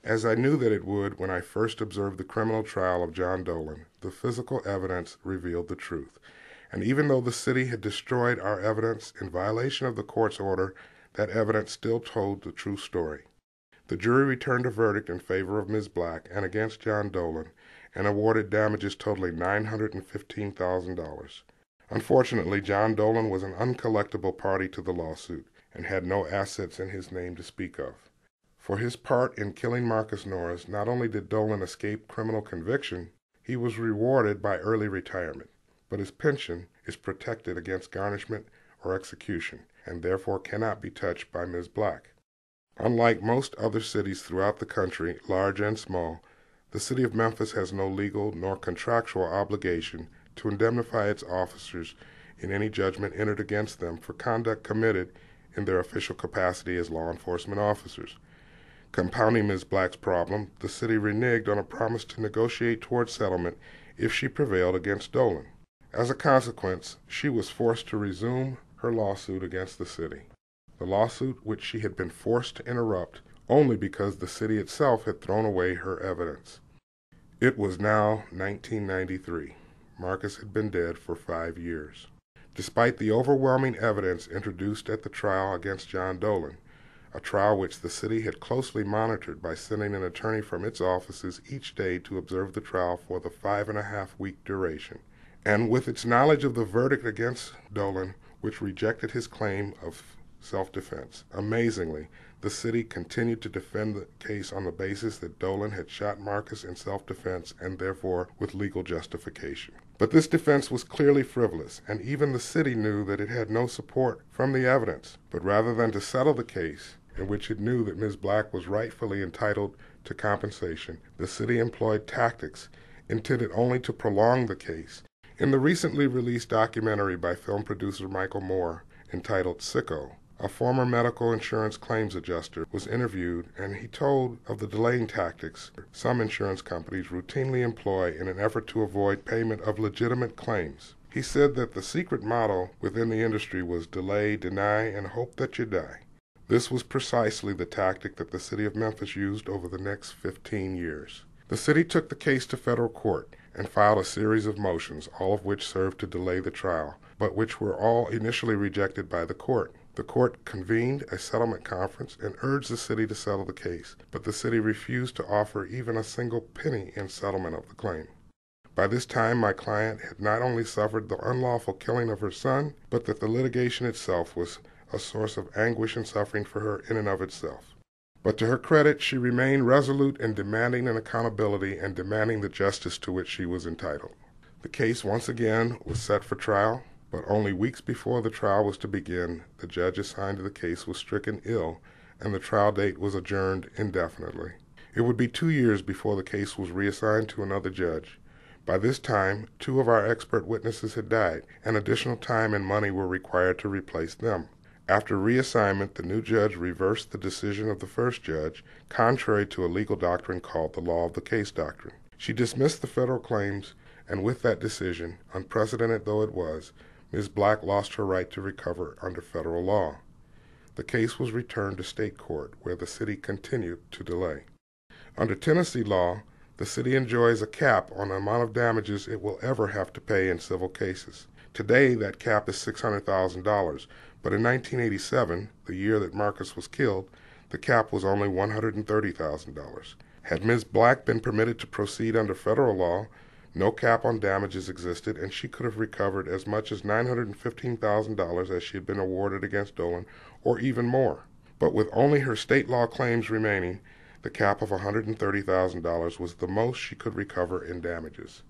As I knew that it would when I first observed the criminal trial of John Dolan, the physical evidence revealed the truth. And even though the city had destroyed our evidence in violation of the court's order, that evidence still told the true story. The jury returned a verdict in favor of Ms. Black and against John Dolan and awarded damages totaling $915,000. Unfortunately, John Dolan was an uncollectible party to the lawsuit and had no assets in his name to speak of. For his part in killing Marcus Norris, not only did Dolan escape criminal conviction, he was rewarded by early retirement, but his pension is protected against garnishment or execution, and therefore cannot be touched by Ms. Black. Unlike most other cities throughout the country, large and small, the city of Memphis has no legal nor contractual obligation to indemnify its officers in any judgment entered against them for conduct committed in their official capacity as law enforcement officers. Compounding Ms. Black's problem, the city reneged on a promise to negotiate toward settlement if she prevailed against Dolan. As a consequence, she was forced to resume her lawsuit against the city, the lawsuit which she had been forced to interrupt only because the city itself had thrown away her evidence. It was now 1993. Marcus had been dead for 5 years. Despite the overwhelming evidence introduced at the trial against John Dolan, a trial which the city had closely monitored by sending an attorney from its offices each day to observe the trial for the 5.5-week duration, and with its knowledge of the verdict against Dolan, which rejected his claim of self-defense. Amazingly, the city continued to defend the case on the basis that Dolan had shot Marcus in self-defense and therefore with legal justification. But this defense was clearly frivolous, and even the city knew that it had no support from the evidence. But rather than to settle the case, in which it knew that Ms. Black was rightfully entitled to compensation, the city employed tactics intended only to prolong the case. In the recently released documentary by film producer Michael Moore entitled Sicko, a former medical insurance claims adjuster was interviewed, and he told of the delaying tactics some insurance companies routinely employ in an effort to avoid payment of legitimate claims. He said that the secret motto within the industry was delay, deny, and hope that you die. This was precisely the tactic that the city of Memphis used over the next 15 years. The city took the case to federal court and filed a series of motions, all of which served to delay the trial, but which were all initially rejected by the court. The court convened a settlement conference and urged the city to settle the case, but the city refused to offer even a single penny in settlement of the claim. By this time, my client had not only suffered the unlawful killing of her son, but that the litigation itself was a source of anguish and suffering for her in and of itself. But to her credit, she remained resolute in demanding an accountability and demanding the justice to which she was entitled. The case once again was set for trial, but only weeks before the trial was to begin, the judge assigned to the case was stricken ill, and the trial date was adjourned indefinitely. It would be 2 years before the case was reassigned to another judge. By this time, 2 of our expert witnesses had died, and additional time and money were required to replace them. After reassignment, the new judge reversed the decision of the first judge, contrary to a legal doctrine called the law of the case doctrine. She dismissed the federal claims, and with that decision, unprecedented though it was, Ms. Black lost her right to recover under federal law. The case was returned to state court, where the city continued to delay. Under Tennessee law, the city enjoys a cap on the amount of damages it will ever have to pay in civil cases. Today, that cap is $600,000, but in 1987, the year that Marcus was killed, the cap was only $130,000. Had Ms. Black been permitted to proceed under federal law, no cap on damages existed, and she could have recovered as much as $915,000 as she had been awarded against Dolan, or even more. But with only her state law claims remaining, the cap of $130,000 was the most she could recover in damages.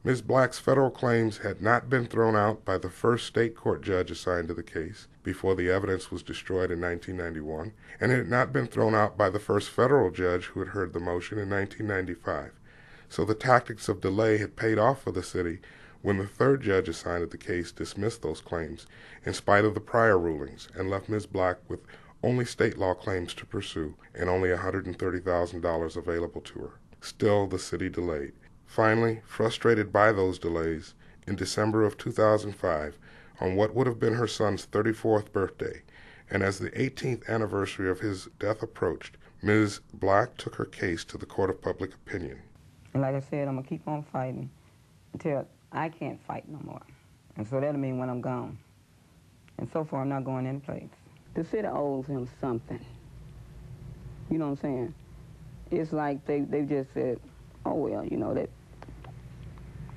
Ms. Black's federal claims had not been thrown out by the first state court judge assigned to the case before the evidence was destroyed in 1991, and it had not been thrown out by the first federal judge who had heard the motion in 1995. So the tactics of delay had paid off for the city when the third judge assigned to the case dismissed those claims in spite of the prior rulings and left Ms. Black with only state law claims to pursue and only $130,000 available to her. Still, the city delayed. Finally, frustrated by those delays, in December of 2005, on what would have been her son's 34th birthday, and as the 18th anniversary of his death approached, Ms. Black took her case to the Court of Public Opinion. And like I said, I'm going to keep on fighting until I can't fight no more. And so that'll mean when I'm gone. And so far, I'm not going any place. The city owes him something. You know what I'm saying? It's like they just said, oh, well, you know, that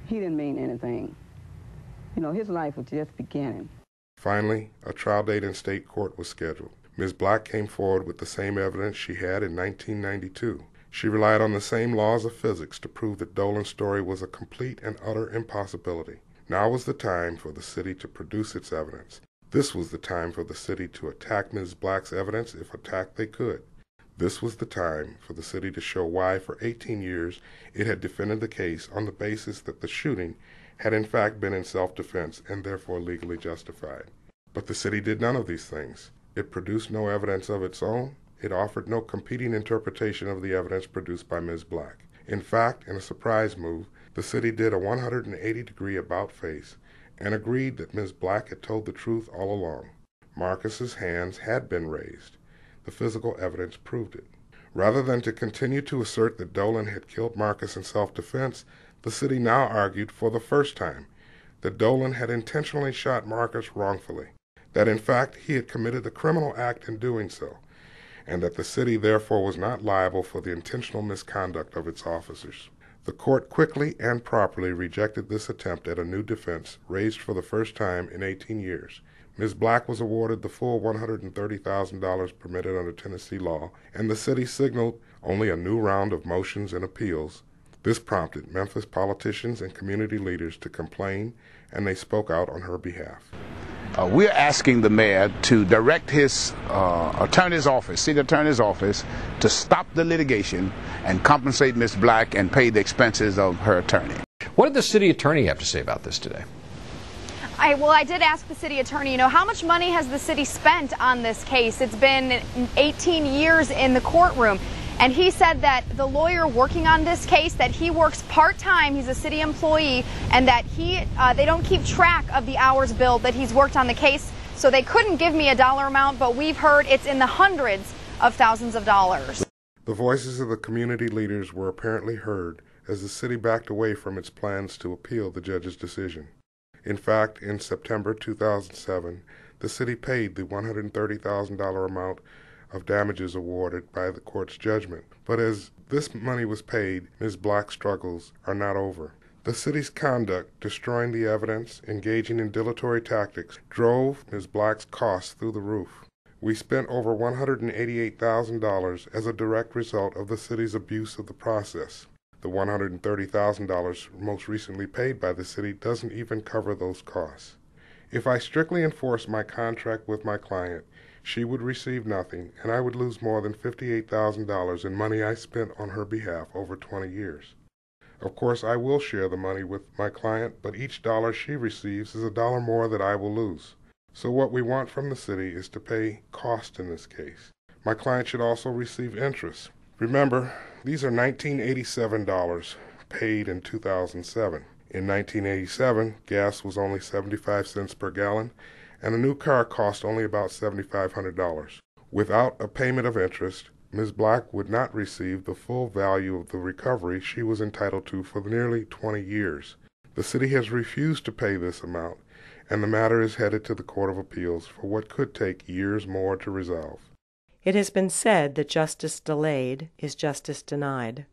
he didn't mean anything. You know, his life was just beginning. Finally, a trial date in state court was scheduled. Ms. Black came forward with the same evidence she had in 1992. She relied on the same laws of physics to prove that Dolan's story was a complete and utter impossibility. Now was the time for the city to produce its evidence. This was the time for the city to attack Ms. Black's evidence if attack they could. This was the time for the city to show why for 18 years it had defended the case on the basis that the shooting had in fact been in self-defense and therefore legally justified. But the city did none of these things. It produced no evidence of its own. It offered no competing interpretation of the evidence produced by Ms. Black. In fact, in a surprise move, the city did a 180-degree about-face and agreed that Ms. Black had told the truth all along. Marcus's hands had been raised. The physical evidence proved it. Rather than to continue to assert that Dolan had killed Marcus in self-defense, the city now argued for the first time that Dolan had intentionally shot Marcus wrongfully, that in fact he had committed a criminal act in doing so, and that the city therefore was not liable for the intentional misconduct of its officers. The court quickly and properly rejected this attempt at a new defense raised for the first time in 18 years. Ms. Black was awarded the full $130,000 permitted under Tennessee law, and the city signaled only a new round of motions and appeals. This prompted Memphis politicians and community leaders to complain, and they spoke out on her behalf. We're asking the mayor to direct his attorney's office, city attorney's office, to stop the litigation and compensate Ms. Black and pay the expenses of her attorney. What did the city attorney have to say about this today? I did ask the city attorney, how much money has the city spent on this case? It's been 18 years in the courtroom. And he said that the lawyer working on this case, that he works part-time, he's a city employee, and that they don't keep track of the hours billed that he's worked on the case. So they couldn't give me a dollar amount, but we've heard it's in the hundreds of thousands of dollars. The voices of the community leaders were apparently heard as the city backed away from its plans to appeal the judge's decision. In fact, in September 2007, the city paid the $130,000 amount of damages awarded by the court's judgment. But as this money was paid, Ms. Black's struggles are not over. The city's conduct, destroying the evidence, engaging in dilatory tactics, drove Ms. Black's costs through the roof. We spent over $188,000 as a direct result of the city's abuse of the process. The $130,000 most recently paid by the city doesn't even cover those costs. If I strictly enforce my contract with my client, she would receive nothing, and I would lose more than $58,000 in money I spent on her behalf over 20 years. Of course, I will share the money with my client, but each dollar she receives is a dollar more that I will lose. So what we want from the city is to pay cost in this case. My client should also receive interest. Remember, these are $1987 paid in 2007. In 1987, gas was only 75 cents per gallon, and a new car cost only about $7,500. Without a payment of interest, Ms. Black would not receive the full value of the recovery she was entitled to for nearly 20 years. The city has refused to pay this amount, and the matter is headed to the Court of Appeals for what could take years more to resolve. It has been said that justice delayed is justice denied.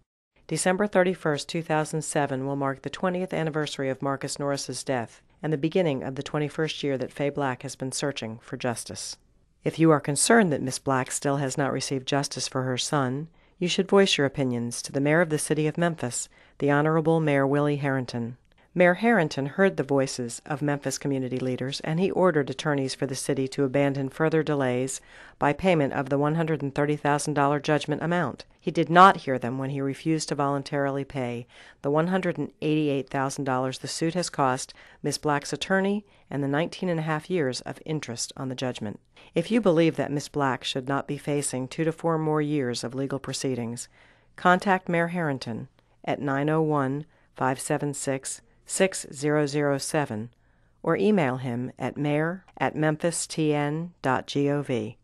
December 31, 2007 will mark the 20th anniversary of Marcus Norris's death and the beginning of the 21st year that Faye Black has been searching for justice. If you are concerned that Miss Black still has not received justice for her son, you should voice your opinions to the mayor of the city of Memphis, the Honorable Mayor Willie Harrington. Mayor Harrington heard the voices of Memphis community leaders, and he ordered attorneys for the city to abandon further delays by payment of the $130,000 judgment amount. He did not hear them when he refused to voluntarily pay the $188,000 the suit has cost Ms. Black's attorney and the 19.5 years of interest on the judgment. If you believe that Ms. Black should not be facing 2 to 4 more years of legal proceedings, contact Mayor Harrington at 901-576-6007 or email him at mayor@memphistn.gov.